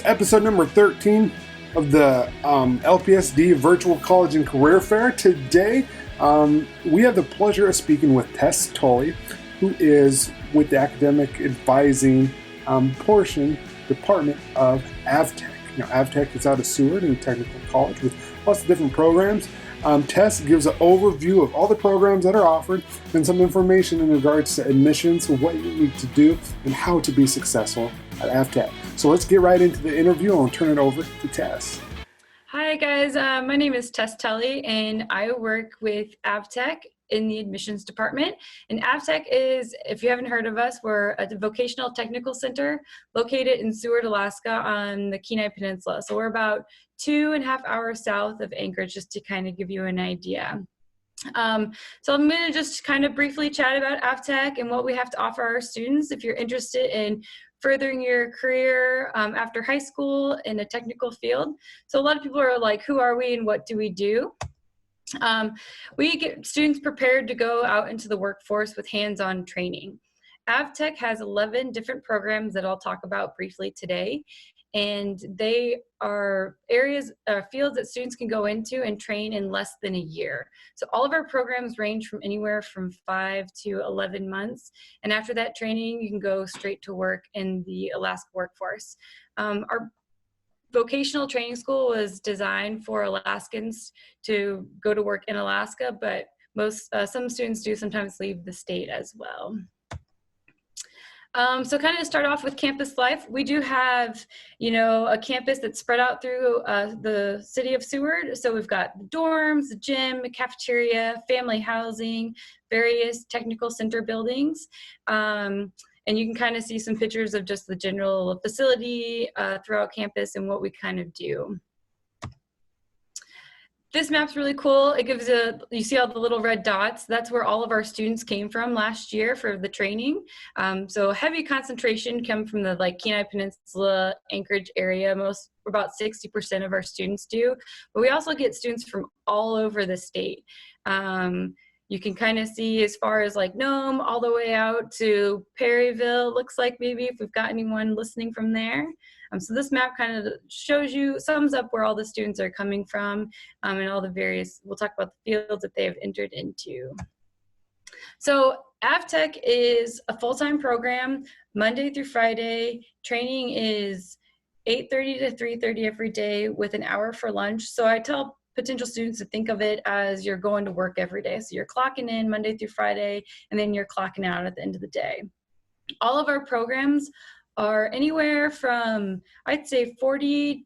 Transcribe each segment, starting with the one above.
episode number 13 of the LPSD Virtual College and Career Fair. Today, we have the pleasure of speaking with Tess Tully, who is with the academic advising department of AVTEC. Now, AVTEC is out of Seward and Technical College with lots of different programs. Tess gives an overview of all the programs that are offered and some information in regards to admissions, what you need to do, and how to be successful at AVTEC. So let's get right into the interview and I'll turn it over to Tess. Hi guys, my name is Tess Tully and I work with AVTEC in the admissions department. And AVTEC is, if you haven't heard of us, we're a vocational technical center located in Seward, Alaska on the Kenai Peninsula. So we're about 2.5 hours south of Anchorage, just to kind of give you an idea. So I'm going to just kind of briefly chat about AVTEC and what we have to offer our students if you're interested in furthering your career after high school in a technical field. So a lot of people are like, who are we and what do we do? We get students prepared to go out into the workforce with hands-on training. AVTEC has 11 different programs that I'll talk about briefly today. And they are fields that students can go into and train in less than a year. So all of our programs range from anywhere from 5 to 11 months. And after that training, you can go straight to work in the Alaska workforce. Our vocational training school was designed for Alaskans to go to work in Alaska, but some students do sometimes leave the state as well. So kind of start off with campus life. We do have, a campus that's spread out through the city of Seward. So we've got the dorms, the gym, the cafeteria, family housing, various technical center buildings. And you can kind of see some pictures of just the general facility throughout campus and what we kind of do. This map's really cool. It gives you see all the little red dots. That's where all of our students came from last year for the training. So heavy concentration come from the Kenai Peninsula, Anchorage area. About 60% of our students do. But we also get students from all over the state. You can kind of see as far as Nome all the way out to Perryville. Looks like maybe if we've got anyone listening from there. So this map kind of sums up where all the students are coming from and all the various, we'll talk about the fields that they have entered into. So AVTEC is a full-time program, Monday through Friday. Training is 8:30 to 3:30 every day with an hour for lunch. So I tell potential students to think of it as you're going to work every day. So you're clocking in Monday through Friday, and then you're clocking out at the end of the day. All of our programs are anywhere from, I'd say 40%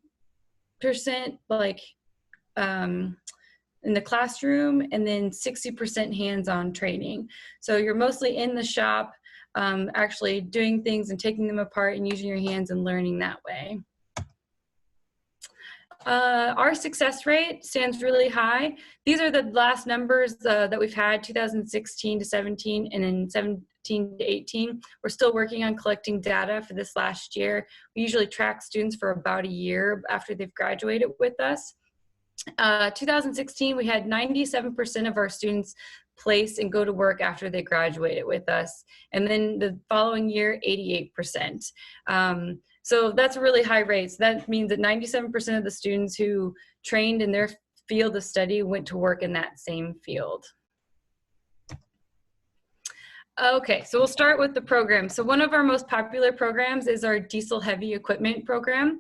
in the classroom, and then 60% hands-on training. So you're mostly in the shop, actually doing things and taking them apart and using your hands and learning that way. Our success rate stands really high. These are the last numbers that we've had, 2016 to 17, and then 17 to 18. We're still working on collecting data for this last year. We usually track students for about a year after they've graduated with us. 2016, we had 97% of our students place and go to work after they graduated with us. And then the following year, 88%. So that's a really high rate. So that means that 97% of the students who trained in their field of study went to work in that same field. Okay, so we'll start with the program. So one of our most popular programs is our diesel heavy equipment program.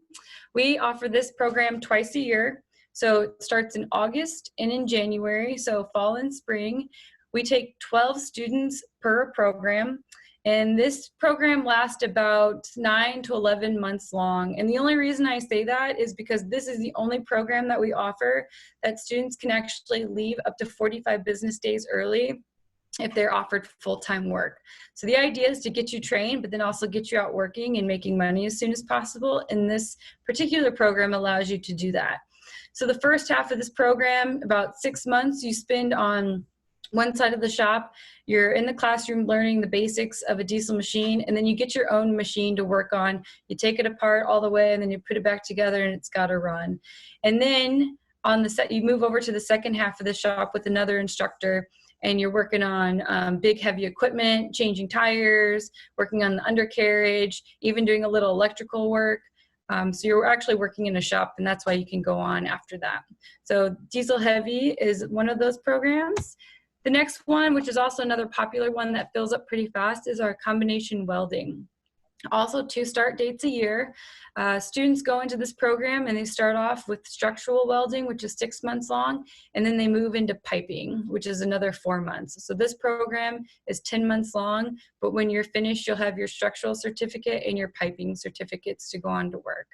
We offer this program twice a year. So it starts in August and in January, so fall and spring. We take 12 students per program. And this program lasts about 9 to 11 months long. And the only reason I say that is because this is the only program that we offer that students can actually leave up to 45 business days early if they're offered full-time work. So the idea is to get you trained, but then also get you out working and making money as soon as possible. And this particular program allows you to do that. So the first half of this program, about 6 months, you spend on one side of the shop. You're in the classroom learning the basics of a diesel machine, and then you get your own machine to work on. You take it apart all the way, and then you put it back together, and it's got to run. And then you move over to the second half of the shop with another instructor, and you're working on big heavy equipment, changing tires, working on the undercarriage, even doing a little electrical work. So you're actually working in a shop, and that's why you can go on after that. So diesel heavy is one of those programs. The next one, which is also another popular one that fills up pretty fast, is our combination welding. Also 2 start dates a year. Students go into this program and they start off with structural welding, which is 6 months long, and then they move into piping, which is another 4 months. So this program is 10 months long, but when you're finished, you'll have your structural certificate and your piping certificates to go on to work.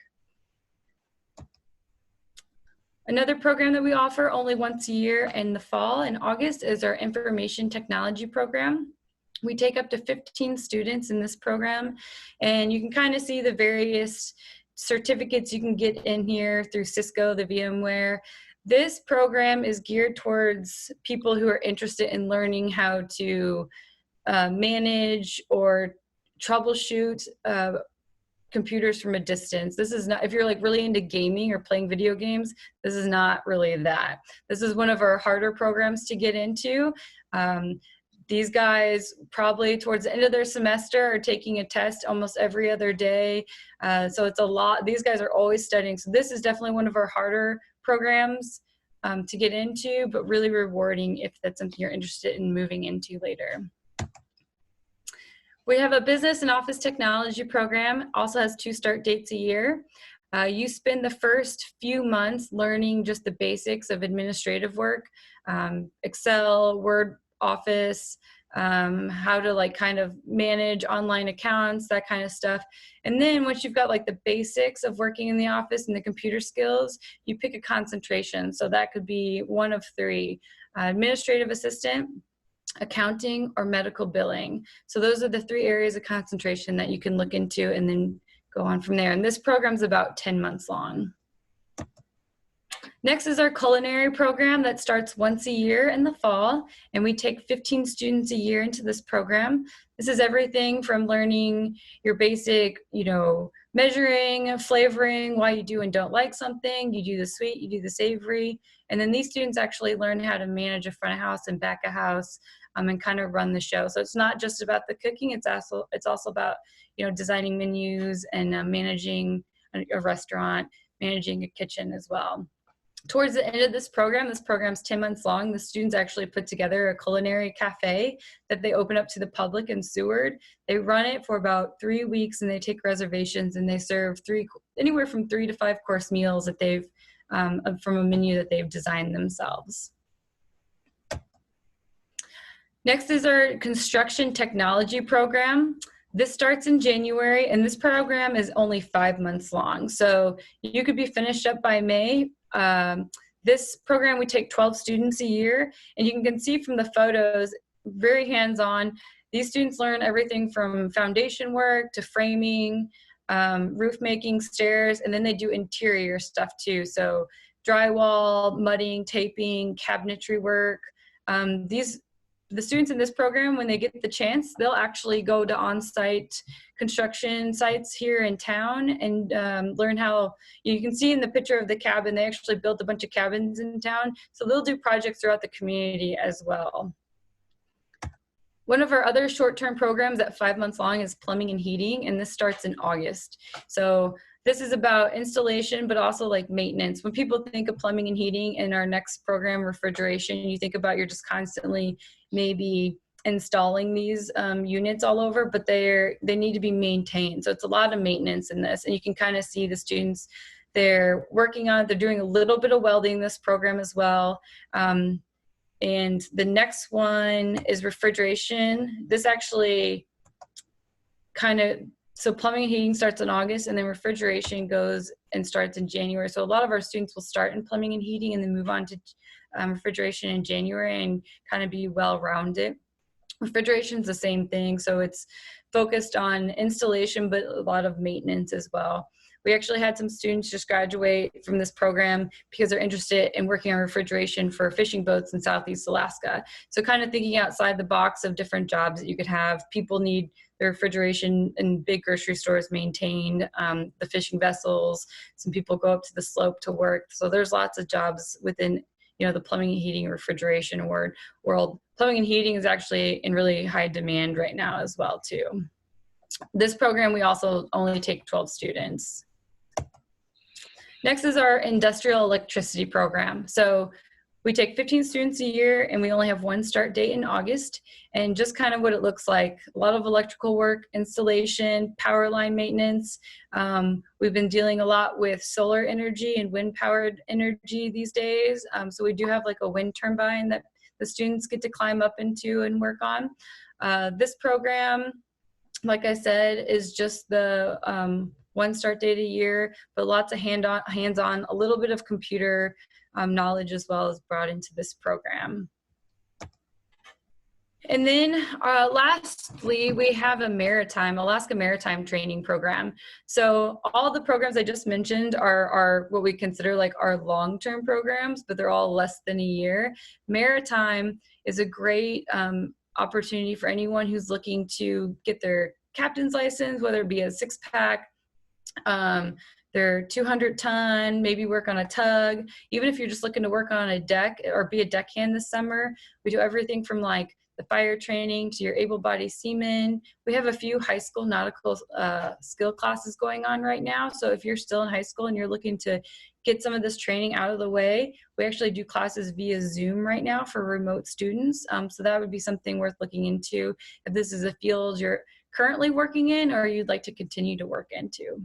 Another program that we offer only once a year in the fall, in August, is our information technology program. We take up to 15 students in this program, and you can kind of see the various certificates you can get in here through Cisco, the VMware. This program is geared towards people who are interested in learning how to manage or troubleshoot computers from a distance. This is not, if you're like really into gaming or playing video games, this is not really that. This is one of our harder programs to get into. These guys probably towards the end of their semester are taking a test almost every other day. So it's a lot. These guys are always studying. So this is definitely one of our harder programs to get into, but really rewarding if that's something you're interested in moving into later. We have a business and office technology program, also has 2 start dates a year. You spend the first few months learning just the basics of administrative work, Excel, Word, Office, how to like kind of manage online accounts, that kind of stuff. And then once you've got like the basics of working in the office and the computer skills, you pick a concentration. So that could be one of 3, administrative assistant, accounting, or medical billing. So those are the 3 areas of concentration that you can look into and then go on from there. And this program's about 10 months long. Next is our culinary program that starts once a year in the fall, and we take 15 students a year into this program. This is everything from learning your basic, measuring, flavoring, why you do and don't like something. You do the sweet, you do the savory, and then these students actually learn how to manage a front of house and back of house and kind of run the show. So it's not just about the cooking, it's also about designing menus and managing a restaurant, managing a kitchen as well. Towards the end of this program's 10 months long, the students actually put together a culinary cafe that they open up to the public in Seward. They run it for about 3 weeks, and they take reservations, and they serve anywhere from 3 to 5 course meals that they've from a menu that they've designed themselves. Next is our construction technology program. This starts in January, and this program is only 5 months long. So you could be finished up by May. This program, we take 12 students a year, and you can see from the photos, very hands-on. These students learn everything from foundation work to framing, roof making, stairs, and then they do interior stuff too. So drywall, mudding, taping, cabinetry work. The students in this program, when they get the chance, they'll actually go to on-site construction sites here in town and learn how, you can see in the picture of the cabin, they actually built a bunch of cabins in town. So they'll do projects throughout the community as well. One of our other short-term programs at 5 months long is plumbing and heating, and this starts in August. So this is about installation, but also like maintenance. When people think of plumbing and heating in our next program, refrigeration, you think about you're just constantly maybe installing these units all over, but they need to be maintained. So it's a lot of maintenance in this, and you can kind of see the students, they're working on it. They're doing a little bit of welding in this program as well. And the next one is refrigeration. This actually so plumbing and heating starts in August, and then refrigeration goes and starts in January. So a lot of our students will start in plumbing and heating and then move on to refrigeration in January and kind of be well-rounded. Refrigeration is the same thing. So it's focused on installation, but a lot of maintenance as well. We actually had some students just graduate from this program because they're interested in working on refrigeration for fishing boats in Southeast Alaska. So kind of thinking outside the box of different jobs that you could have. People need their refrigeration in big grocery stores maintained, the fishing vessels. Some people go up to the slope to work. So there's lots of jobs within the plumbing and heating and refrigeration world. Plumbing and heating is actually in really high demand right now as well too. This program, we also only take 12 students. Next is our industrial electricity program. So we take 15 students a year and we only have one start date in August, and just kind of what it looks like. A lot of electrical work, installation, power line maintenance. We've been dealing a lot with solar energy and wind powered energy these days. So we do have like a wind turbine that the students get to climb up into and work on. This program, like I said, is just the one start date a year, but lots of hands-on, a little bit of computer knowledge as well is brought into this program. And then lastly, we have Alaska Maritime Training Program. So all the programs I just mentioned are what we consider like our long-term programs, but they're all less than a year. Maritime is a great opportunity for anyone who's looking to get their captain's license, whether it be a six-pack, their 200-ton, maybe work on a tug. Even if you're just looking to work on a deck or be a deckhand this summer, we do everything from like the fire training to your able-bodied seaman. We have a few high school nautical skill classes going on right now. So if you're still in high school and you're looking to get some of this training out of the way, we actually do classes via Zoom right now for remote students. So that would be something worth looking into if this is a field you're currently working in or you'd like to continue to work into.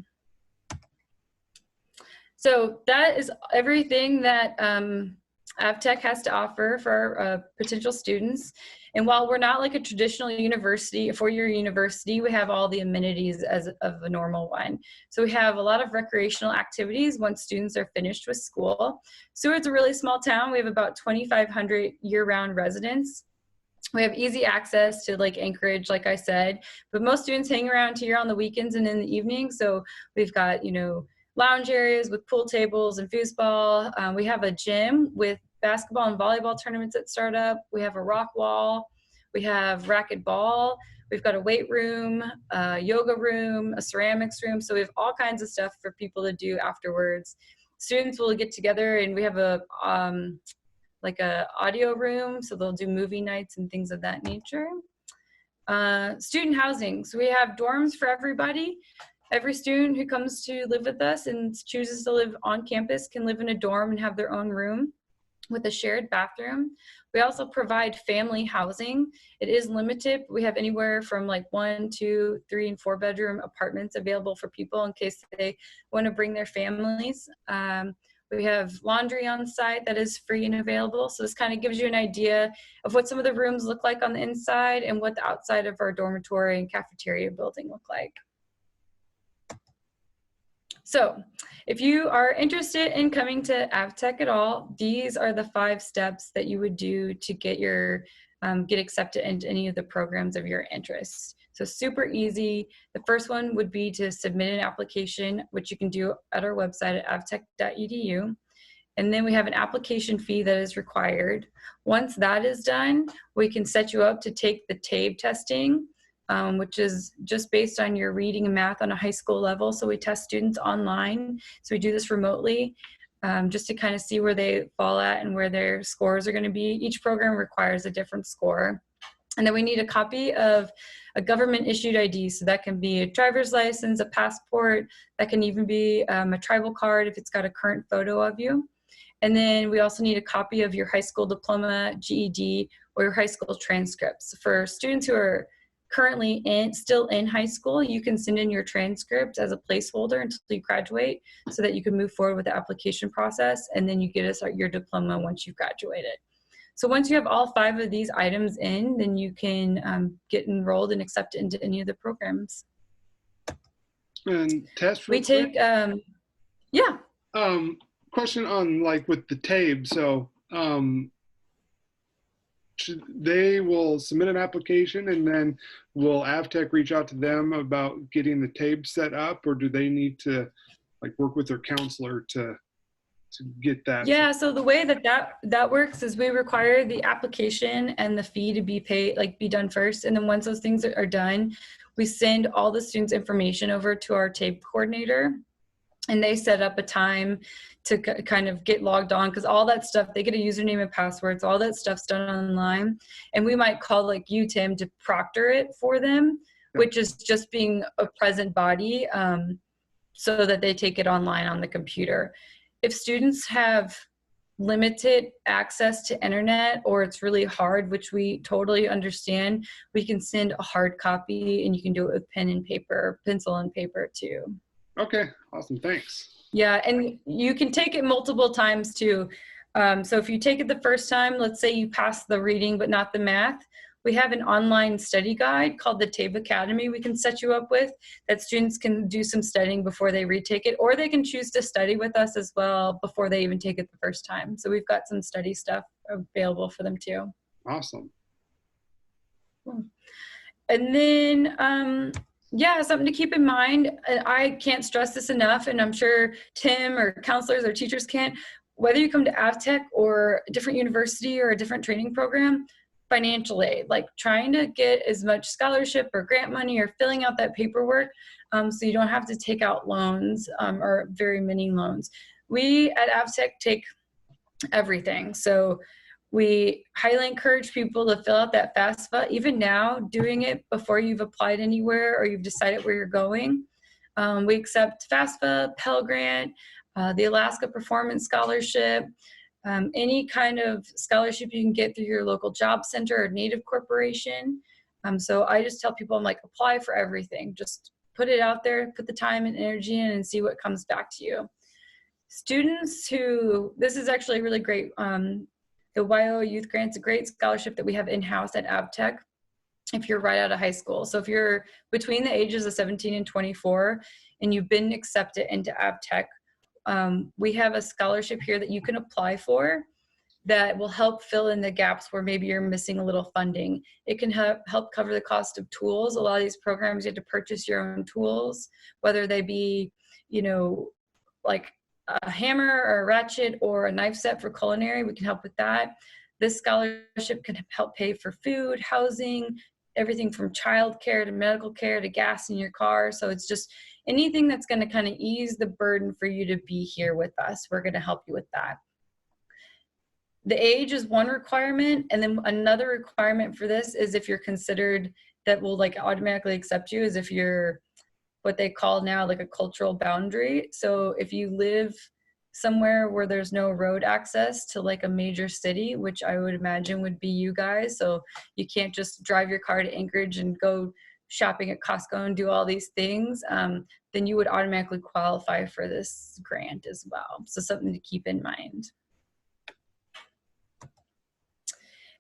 So that is everything that AVTEC has to offer for our potential students. And while we're not like a traditional university, a four-year university, we have all the amenities of a normal one. So we have a lot of recreational activities once students are finished with school. Seward's a really small town. We have about 2,500 year-round residents. We have easy access to like Anchorage, like I said, but most students hang around here on the weekends and in the evening. So we've got, lounge areas with pool tables and foosball. We have a gym with basketball and volleyball tournaments that start up. We have a rock wall. We have racquetball. We've got a weight room, a yoga room, a ceramics room. So we have all kinds of stuff for people to do afterwards. Students will get together and we have a audio room. So they'll do movie nights and things of that nature. Student housing. So we have dorms for everybody. Every student who comes to live with us and chooses to live on campus can live in a dorm and have their own room with a shared bathroom. We also provide family housing. It is limited. We have anywhere from like 1, 2, 3, and 4 bedroom apartments available for people in case they want to bring their families. We have laundry on site that is free and available. So this kind of gives you an idea of what some of the rooms look like on the inside and what the outside of our dormitory and cafeteria building look like. So if you are interested in coming to AVTEC at all, these are the 5 steps that you would do to get get accepted into any of the programs of your interest. So super easy. The first one would be to submit an application, which you can do at our website at avtec.edu. And then we have an application fee that is required. Once that is done, we can set you up to take the TABE testing, which is just based on your reading and math on a high school level. So we test students online. So we do this remotely just to kind of see where they fall at and where their scores are going to be. Each program requires a different score. And then we need a copy of a government issued ID. So that can be a driver's license, a passport, that can even be a tribal card if it's got a current photo of you. And then we also need a copy of your high school diploma, GED, or your high school transcripts. For students who are currently still in high school, you can send in your transcript as a placeholder until you graduate so that you can move forward with the application process, and then you get us your diploma once you've graduated. So once you have all 5 of these items in, then you can get enrolled and accepted into any of the programs. And Tess, we take, yeah. Question on like with the TABE. So they will submit an application and then will AVTEC reach out to them about getting the TABE set up, or do they need to like work with their counselor to get that? Yeah, so the way that works is we require the application and the fee to be paid, be done first. And then once those things are done, we send all the students' information over to our TABE coordinator, and they set up a time to kind of get logged on, because all that stuff, they get a username and passwords, all that stuff's done online. And we might call like you, Tim, to proctor it for them, which is just being a present body. so that they take it online on the computer. If students have limited access to internet or it's really hard, which we totally understand, we can send a hard copy and you can do it with pen and paper, pencil and paper too. Okay, awesome, thanks. Yeah, and you can take it multiple times too. So if you take it the first time, let's say you pass the reading but not the math, we have an online study guide called the TABE Academy we can set you up with that students can do some studying before they retake it, or they can choose to study with us as well before they even take it the first time. So we've got some study stuff available for them too. Awesome. And then, yeah, something to keep in mind, I can't stress this enough, and I'm sure Tim or counselors or teachers can't, whether you come to AVTEC or a different university or a different training program, financial aid, like trying to get as much scholarship or grant money or filling out that paperwork so you don't have to take out loans or very many loans. We at AVTEC take everything. So we highly encourage people to fill out that FAFSA, even now, doing it before you've applied anywhere or you've decided where you're going. We accept FAFSA, Pell Grant, the Alaska Performance Scholarship, any kind of scholarship you can get through your local job center or Native corporation. So I just tell people, I'm like, apply for everything. Just put it out there, put the time and energy in and see what comes back to you. Students who, this is actually really great. The YO Youth Grant's a great scholarship that we have in-house at AVTEC if you're right out of high school. So if you're between the ages of 17 and 24 and you've been accepted into AVTEC, we have a scholarship here that you can apply for that will help fill in the gaps where maybe you're missing a little funding. It can help cover the cost of tools. A lot of these programs, you have to purchase your own tools, whether they be, you know, like a hammer or a ratchet or a knife set for culinary. We can help with that. This scholarship can help pay for food, housing, everything from childcare to medical care to gas in your car. So it's just anything that's going to kind of ease the burden for you to be here with us. We're going to help you with that. The age is one requirement, and then another requirement for this is if you're considered, that will like automatically accept you, is if you're what they call now like a cultural boundary. So if you live somewhere where there's no road access to like a major city, which I would imagine would be you guys, so you can't just drive your car to Anchorage and go shopping at Costco and do all these things, then you would automatically qualify for this grant as well. So something to keep in mind.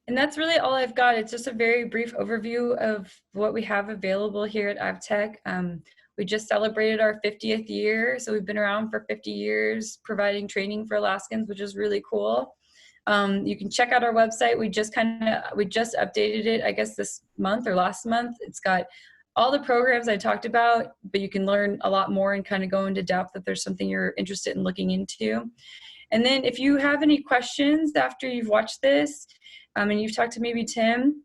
And that's really all I've got. It's just a very brief overview of what we have available here at AVTEC. We just celebrated our 50th year, so we've been around for 50 years providing training for Alaskans, which is really cool. You can check out our website. We just updated it, I guess, this month or last month. It's got all the programs I talked about, but you can learn a lot more and kind of go into depth if there's something you're interested in looking into. And then if you have any questions after you've watched this, and you've talked to maybe Tim,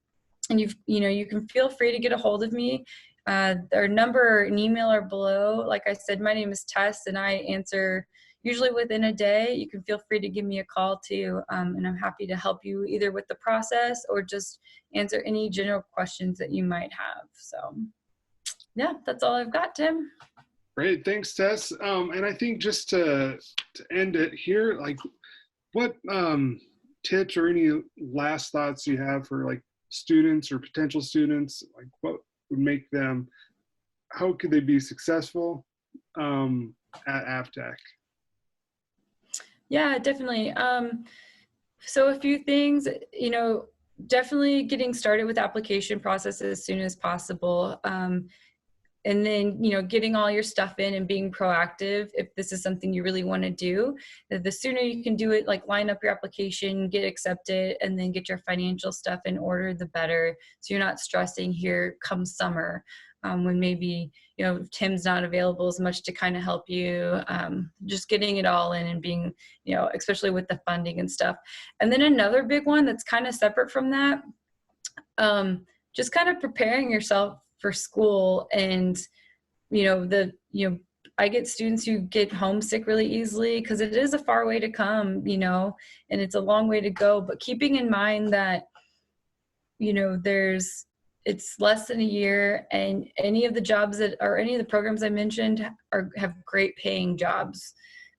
and you can feel free to get a hold of me. Our number and email are below. Like I said, my name is Tess, and I answer usually within a day. You can feel free to give me a call too, and I'm happy to help you either with the process or just answer any general questions that you might have. So yeah, that's all I've got, Tim. Great, thanks, Tess. And I think just to end it here, like what tips or any last thoughts you have for like students or potential students, like what would make them, how could they be successful at AVTEC? Yeah, definitely. So a few things, definitely getting started with application process as soon as possible. And then, getting all your stuff in and being proactive if this is something you really want to do. The sooner you can do it, like line up your application, get accepted, and then get your financial stuff in order, the better. So you're not stressing here come summer when maybe, Tim's not available as much to kind of help you. Just getting it all in and being, especially with the funding and stuff. And then another big one that's kind of separate from that, just kind of preparing yourself for school. And I get students who get homesick really easily because it is a far way to come, and it's a long way to go, but keeping in mind that it's It's less than a year, and any of the jobs any of the programs I mentioned have great paying jobs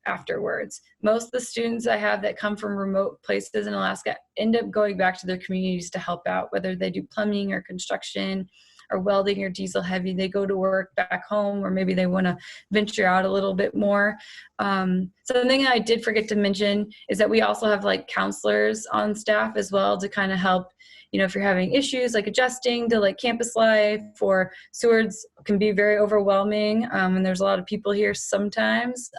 afterwards. Most of the students I have that come from remote places in Alaska end up going back to their communities to help out, whether they do plumbing or construction or welding or diesel heavy. They go to work back home, or maybe they want to venture out a little bit more. Something I did forget to mention is that we also have like counselors on staff as well to kind of help, if you're having issues like adjusting to like campus life, or Seward's can be very overwhelming, and there's a lot of people here sometimes,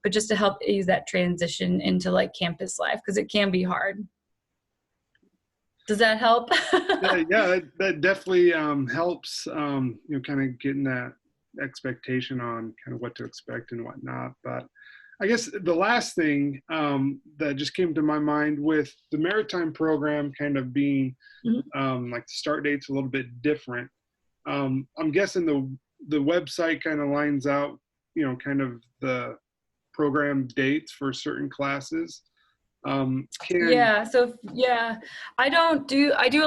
but just to help ease that transition into like campus life, because it can be hard. Does that help? Yeah, that definitely helps, kind of getting that expectation on kind of what to expect and whatnot. But I guess the last thing that just came to my mind with the maritime program kind of being like the start date's a little bit different. I'm guessing the website kind of lines out, kind of the program dates for certain classes. I do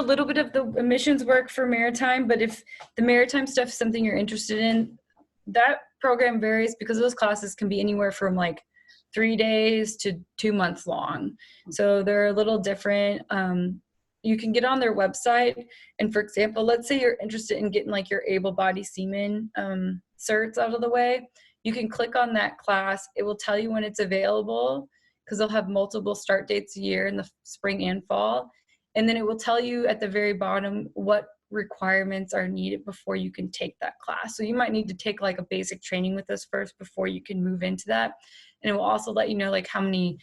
a little bit of the admissions work for maritime, but if the maritime stuff is something you're interested in, that program varies because those classes can be anywhere from like 3 days to 2 months long. So they're a little different. You can get on their website, and for example, let's say you're interested in getting like your able-bodied seaman certs out of the way. You can click on that class. It will tell you when it's available, because they'll have multiple start dates a year in the spring and fall. And then it will tell you at the very bottom what requirements are needed before you can take that class. So you might need to take like a basic training with us first before you can move into that. And it will also let you know like how many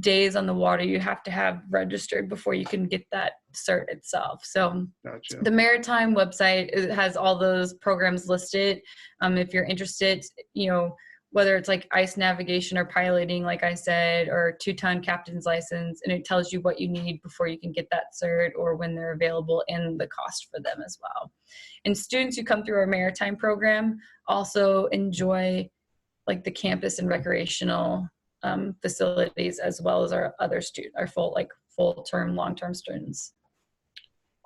days on the water you have to have registered before you can get that cert itself. So Gotcha. The maritime website, it has all those programs listed. If you're interested, whether it's like ice navigation or piloting, like I said, or 2-ton captain's license, and it tells you what you need before you can get that cert or when they're available and the cost for them as well. And students who come through our maritime program also enjoy like the campus and recreational facilities, as well as our other our full-term, long-term students.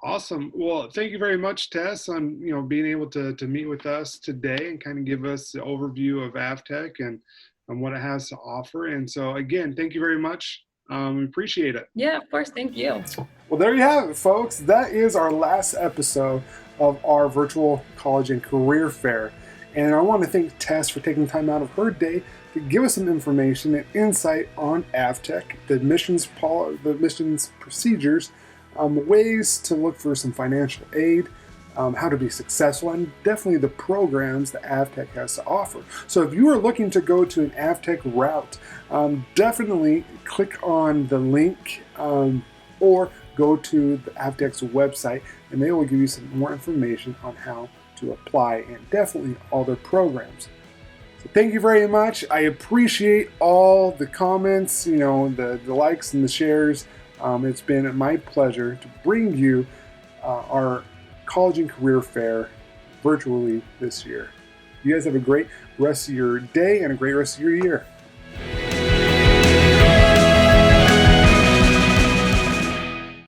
Awesome. Well, thank you very much, Tess, on being able to meet with us today and kind of give us the overview of AVTEC and what it has to offer. And so again, thank you very much. We appreciate it. Yeah, of course. Thank you. Well, there you have it, folks. That is our last episode of our virtual college and career fair. And I want to thank Tess for taking time out of her day to give us some information and insight on AVTEC, the admissions procedures, ways to look for some financial aid, how to be successful, and definitely the programs that AVTEC has to offer. So if you are looking to go to an AVTEC route, definitely click on the link or go to the AVTEC's website, and they will give you some more information on how to apply and definitely all their programs. So thank you very much. I appreciate all the comments, the likes and the shares. It's been my pleasure to bring you our college and career fair virtually this year. You guys have a great rest of your day and a great rest of your year.